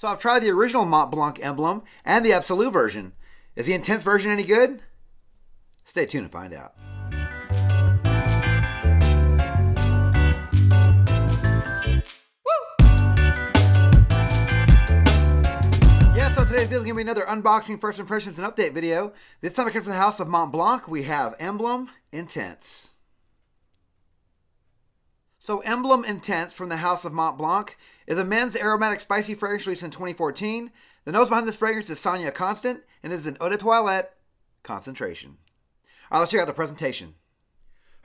So I've tried the original Mont Blanc emblem and the Absolute version. Is the Intense version any good? Stay tuned to find out. So today's video is going to be another unboxing, first impressions, and update video. This time I come from the house of Mont Blanc. We have Emblem Intense. So Emblem Intense from the house of Mont Blanc is a men's aromatic spicy fragrance released in 2014. The nose behind this fragrance is Sonia Constant, and it is an Eau de Toilette concentration. All right, let's check out the presentation.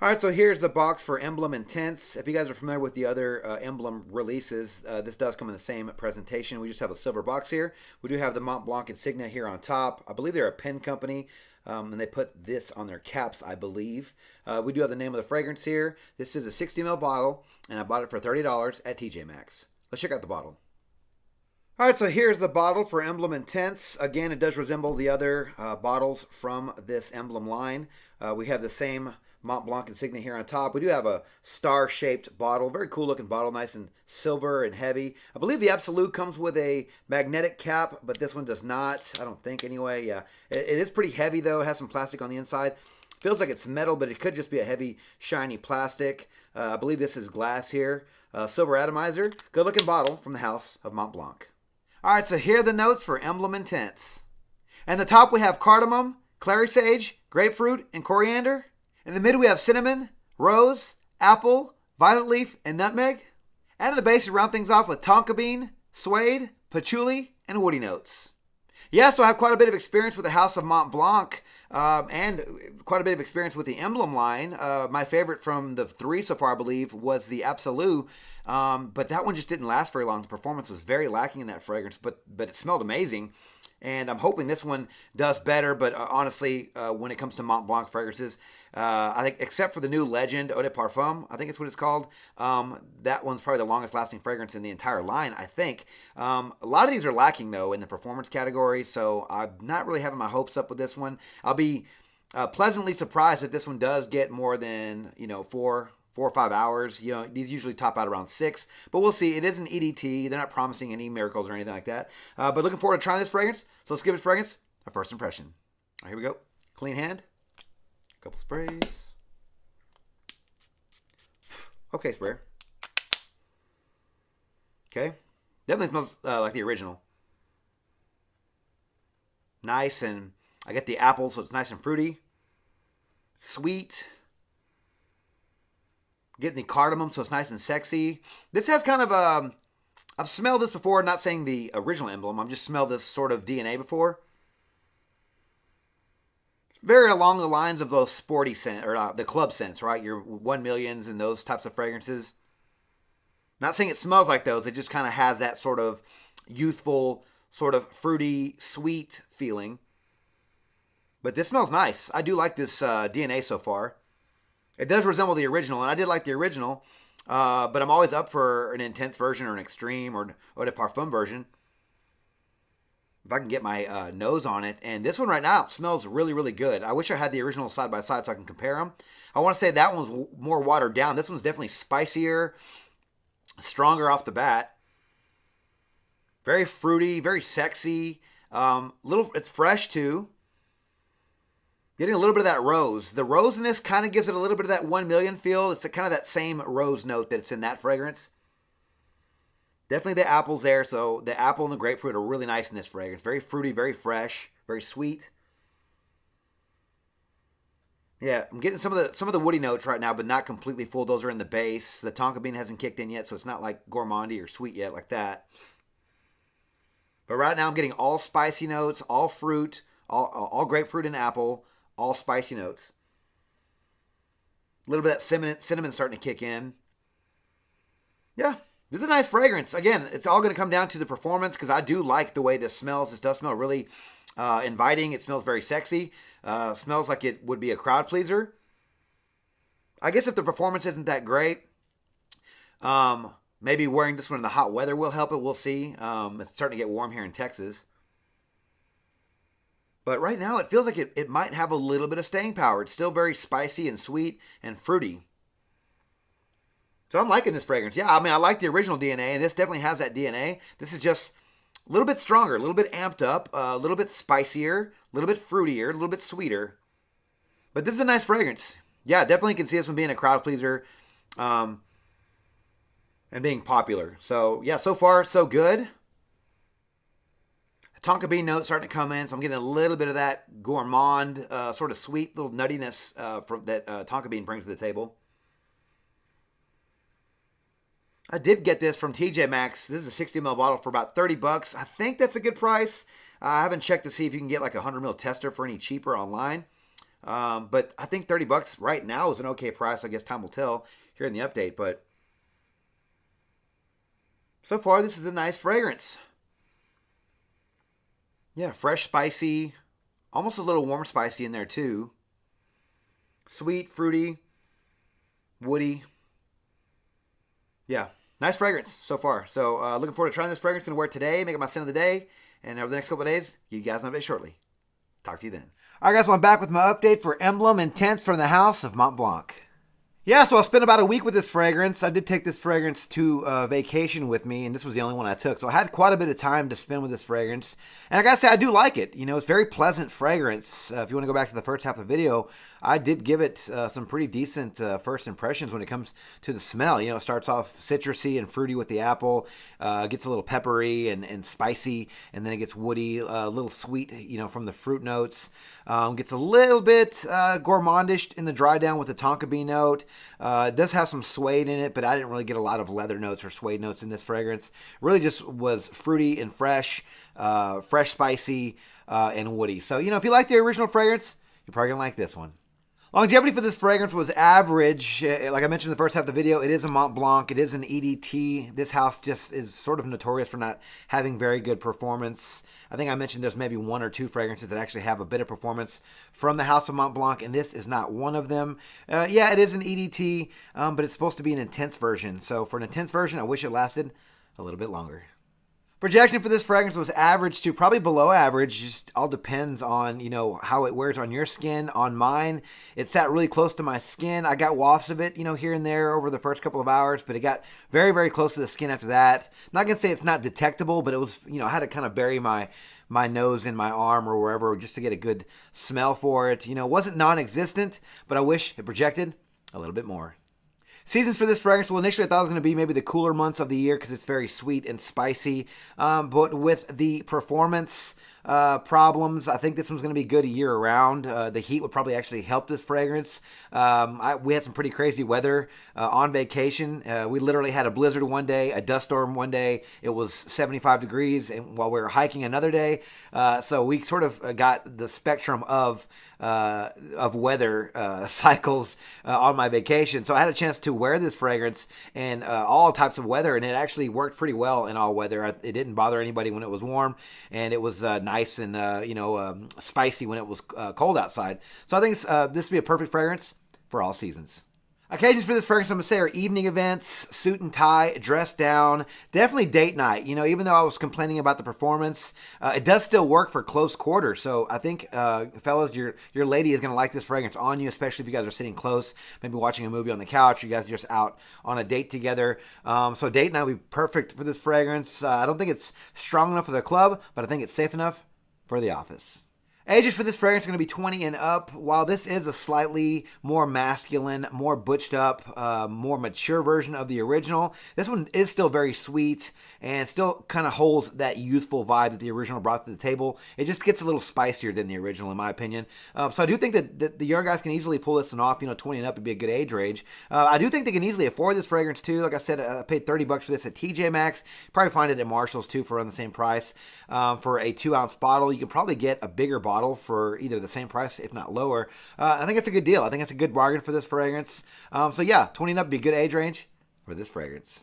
All right, so here's the box for Emblem Intense. If you guys are familiar with the other Emblem releases, this does come in the same presentation. We just have a silver box here. We do have the Mont Blanc insignia here on top. I believe they're a pen company, and they put this on their caps, I believe. We do have the name of the fragrance here. This is a 60 ml bottle, and I bought it for $30 at TJ Maxx. Let's check out the bottle. All right, so here's the bottle for Emblem Intense. Again, it does resemble the other bottles from this Emblem line. We have the same Mont Blanc insignia here on top. We do have a star-shaped bottle. Very cool looking bottle, nice and silver and heavy. I believe the Absolute comes with a magnetic cap, but this one does not. I don't think anyway. Yeah, it is pretty heavy though. It has some plastic on the inside. Feels like it's metal, but it could just be a heavy, shiny plastic. I believe this is glass here. Silver atomizer. Good looking bottle from the house of Mont Blanc. All right, so here are the notes for Emblem Intense. At the top we have cardamom, clary sage, grapefruit, and coriander. In the middle, we have cinnamon, rose, apple, violet leaf, and nutmeg. And in the base, we round things off with tonka bean, suede, patchouli, and woody notes. Yeah, so I have quite a bit of experience with the house of Mont Blanc and quite a bit of experience with the Emblem line. My favorite from the three so far, I believe, was the Absolute. But that one just didn't last very long. The performance was very lacking in that fragrance, but it smelled amazing. And I'm hoping this one does better. But honestly, when it comes to Mont Blanc fragrances, I think except for the new Legend Eau de Parfum, I think it's what it's called. That one's probably the longest lasting fragrance in the entire line, I think. A lot of these are lacking, though, in the performance category. So I'm not really having my hopes up with this one. I'll be pleasantly surprised if this one does get more than, 4 or 5 hours. These usually top out around 6, but we'll see. It is an EDT. They're not promising any miracles or anything like that. But looking forward to trying this fragrance. So let's give this fragrance a first impression. All right, here we go. Clean hand. A couple sprays. Okay, sprayer. Okay. Definitely smells like the original. Nice, and I get the apple, so it's nice and fruity. Sweet. Getting the cardamom, so it's nice and sexy. This has kind of I've smelled this before, not saying the original Emblem. I've just smelled this sort of DNA before. It's very along the lines of those sporty scents, or the club scents, right? Your 1 millions and those types of fragrances. Not saying it smells like those. It just kind of has that sort of youthful, sort of fruity, sweet feeling. But this smells nice. I do like this DNA so far. It does resemble the original, and I did like the original, but I'm always up for an Intense version or an Extreme or an Eau de Parfum version. If I can get my nose on it. And this one right now smells really, really good. I wish I had the original side by side so I can compare them. I want to say that one was more watered down. This one's definitely spicier, stronger off the bat. Very fruity, very sexy. It's fresh too. Getting a little bit of that rose. The rose in this kind of gives it a little bit of that 1 million feel. It's kind of that same rose note that's in that fragrance. Definitely the apple's there, so the apple and the grapefruit are really nice in this fragrance. Very fruity, very fresh, very sweet. Yeah, I'm getting some of the woody notes right now, but not completely full. Those are in the base. The tonka bean hasn't kicked in yet, so it's not like gourmandy or sweet yet like that. But right now I'm getting all spicy notes, all fruit, all grapefruit and apple. All spicy notes. A little bit of that cinnamon starting to kick in. Yeah, this is a nice fragrance. Again, it's all going to come down to the performance because I do like the way this smells. This does smell really inviting. It smells very sexy. Smells like it would be a crowd pleaser. I guess if the performance isn't that great, maybe wearing this one in the hot weather will help it. We'll see. It's starting to get warm here in Texas. But right now, it feels like it might have a little bit of staying power. It's still very spicy and sweet and fruity. So I'm liking this fragrance. Yeah, I mean, I like the original DNA, and this definitely has that DNA. This is just A little bit stronger, a little bit amped up, a little bit spicier, a little bit fruitier, a little bit sweeter. But this is a nice fragrance. Yeah, definitely can see this one being a crowd pleaser and being popular. So, yeah, so far, so good. Tonka bean note starting to come in, so I'm getting a little bit of that gourmand, sort of sweet little nuttiness from that tonka bean brings to the table. I did get this from TJ Maxx. This is a 60 ml bottle for about $30. I think that's a good price. I haven't checked to see if you can get like a 100 ml tester for any cheaper online. But I think $30 right now is an okay price. I guess time will tell here in the update. But so far, this is a nice fragrance. Yeah, fresh, spicy, almost a little warm spicy in there too. Sweet, fruity, woody. Yeah, nice fragrance so far. So looking forward to trying this fragrance. Going to wear it today, make it my scent of the day. And over the next couple of days, you guys know it shortly. Talk to you then. All right, guys, well, I'm back with my update for Emblem Intense from the house of Mont Blanc. Yeah, so I spent about a week with this fragrance. I did take this fragrance to vacation with me, and this was the only one I took. So I had quite a bit of time to spend with this fragrance. And I gotta say, I do like it. You know, it's very pleasant fragrance. If you want to go back to the first half of the video, I did give it some pretty decent first impressions when it comes to the smell. You know, it starts off citrusy and fruity with the apple, gets a little peppery and spicy, and then it gets woody, a little sweet, you know, from the fruit notes. Gets a little bit gourmandish in the dry down with the tonka bean note. It does have some suede in it, but I didn't really get a lot of leather notes or suede notes in this fragrance. Really just was fruity and fresh, spicy, and woody. So, you know, if you like the original fragrance, you're probably going to like this one. Longevity for this fragrance was average. Like I mentioned in the first half of the video, it is a Mont Blanc. It is an EDT. This house just is sort of notorious for not having very good performance. I think I mentioned there's maybe one or two fragrances that actually have a bit of performance from the house of Mont Blanc, and this is not one of them. Yeah, it is an EDT, but it's supposed to be an intense version. So for an intense version, I wish it lasted a little bit longer. Projection for this fragrance was average to probably below average. Just all depends on, you know, how it wears on your skin. On mine, it sat really close to my skin. I got wafts of it, you know, here and there over the first couple of hours, but it got very, very close to the skin after that. Not going to say it's not detectable, but it was, you know, I had to kind of bury my nose in my arm or wherever just to get a good smell for it. You know, it wasn't non-existent, but I wish it projected a little bit more. Seasons for this fragrance, well, initially I thought it was going to be maybe the cooler months of the year because it's very sweet and spicy. But with the performance problems, I think this one's going to be good year-round. The heat would probably actually help this fragrance. We had some pretty crazy weather on vacation. We literally had a blizzard one day, a dust storm one day. It was 75 degrees and while we were hiking another day. So we sort of got the spectrum of weather cycles on my vacation. So I had a chance to wear this fragrance in all types of weather, and it actually worked pretty well in all weather. It didn't bother anybody when it was warm, and it was nice and spicy when it was cold outside. So I think this would be a perfect fragrance for all seasons. Occasions for this fragrance, I'm going to say, are evening events, suit and tie, dress down, definitely date night. You know, even though I was complaining about the performance, it does still work for close quarters. So I think, fellas, your lady is going to like this fragrance on you, especially if you guys are sitting close, maybe watching a movie on the couch, you guys are just out on a date together. So date night would be perfect for this fragrance. I don't think it's strong enough for the club, but I think it's safe enough for the office. Ages for this fragrance are going to be 20 and up. While this is a slightly more masculine, more butched up, more mature version of the original, this one is still very sweet and still kind of holds that youthful vibe that the original brought to the table. It just gets a little spicier than the original, in my opinion. So I do think that the young guys can easily pull this one off. You know, 20 and up would be a good age range. I do think they can easily afford this fragrance too. Like I said, I paid $30 for this at TJ Maxx. Probably find it at Marshall's too for around the same price. For a 2-ounce bottle, you can probably get a bigger bottle for either the same price, if not lower. I think it's a good deal. I think it's a good bargain for this fragrance. So yeah, 20 and up would be a good age range for this fragrance.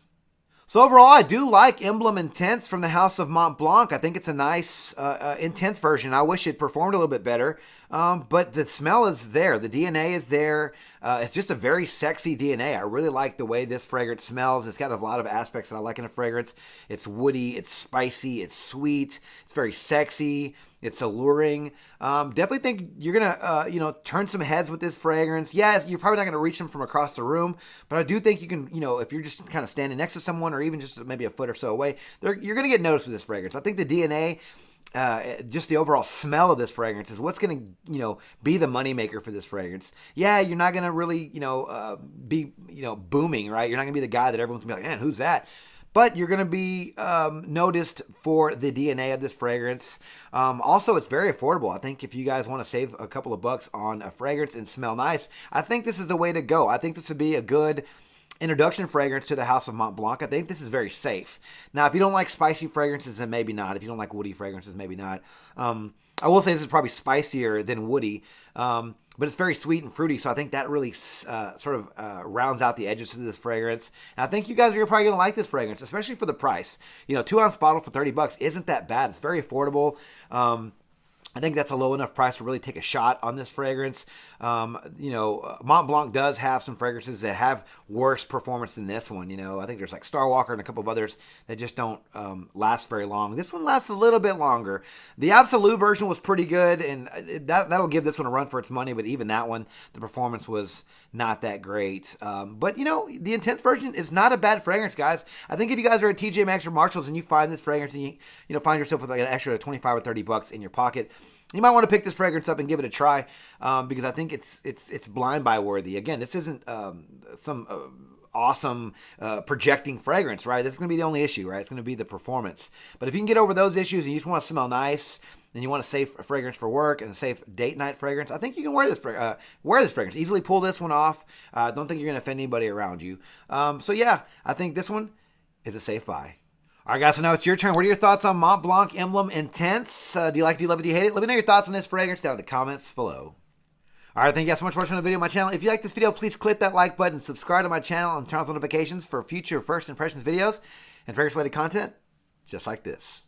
So overall, I do like Emblem Intense from the house of Mont Blanc. I think it's a nice, intense version. I wish it performed a little bit better, but the smell is there. The DNA is there. It's just a very sexy DNA. I really like the way this fragrance smells. It's got a lot of aspects that I like in a fragrance. It's woody, it's spicy, it's sweet, it's very sexy, it's alluring. Definitely think you're gonna, turn some heads with this fragrance. Yeah, you're probably not gonna reach them from across the room, but I do think you can, if you're just kind of standing next to someone or even just maybe a foot or so away, you're gonna get noticed with this fragrance. I think the DNA, just the overall smell of this fragrance is what's going to, be the moneymaker for this fragrance. Yeah, you're not going to really, be, booming, right? You're not going to be the guy that everyone's going to be like, man, who's that? But you're going to be noticed for the DNA of this fragrance. Also, it's very affordable. I think if you guys want to save a couple of bucks on a fragrance and smell nice, I think this is the way to go. I think this would be a good introduction fragrance to the House of Mont Blanc. I think this is very safe. Now, if you don't like spicy fragrances, then maybe not. If you don't like woody fragrances, maybe not. I will say this is probably spicier than woody, but it's very sweet and fruity, so I think that really rounds out the edges of this fragrance. And I think you guys are probably going to like this fragrance, especially for the price. 2-ounce bottle for $30 isn't that bad. It's very affordable. I think that's a low enough price to really take a shot on this fragrance. Mont Blanc does have some fragrances that have worse performance than this one. I think there's like Star Walker and a couple of others that just don't last very long. This one lasts a little bit longer. The Absolute version was pretty good, and that'll give this one a run for its money, but even that one, the performance was not that great. But the Intense version is not a bad fragrance, guys. I think if you guys are at TJ Maxx or Marshalls and you find this fragrance and you find yourself with like an extra 25 or $30 in your pocket, you might want to pick this fragrance up and give it a try, because I think it's blind buy worthy. Again, this isn't some awesome projecting fragrance, right? That's going to be the only issue, right? It's going to be the performance. But if you can get over those issues and you just want to smell nice, and you want a safe fragrance for work and a safe date night fragrance, I think you can wear this fragrance. Easily pull this one off. Don't think you're going to offend anybody around you. So yeah, I think this one is a safe buy. All right, guys, so now it's your turn. What are your thoughts on Mont Blanc Emblem Intense? Do you like it, do you love it, do you hate it? Let me know your thoughts on this fragrance down in the comments below. All right, thank you guys so much for watching the video on my channel. If you like this video, please click that like button, subscribe to my channel, and turn on notifications for future first impressions videos and fragrance-related content just like this.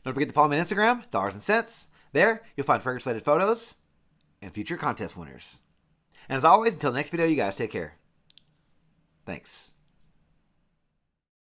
Don't forget to follow me on Instagram, Dollars and Cents. There, you'll find fragrance-related photos and future contest winners. And as always, until the next video, you guys take care. Thanks.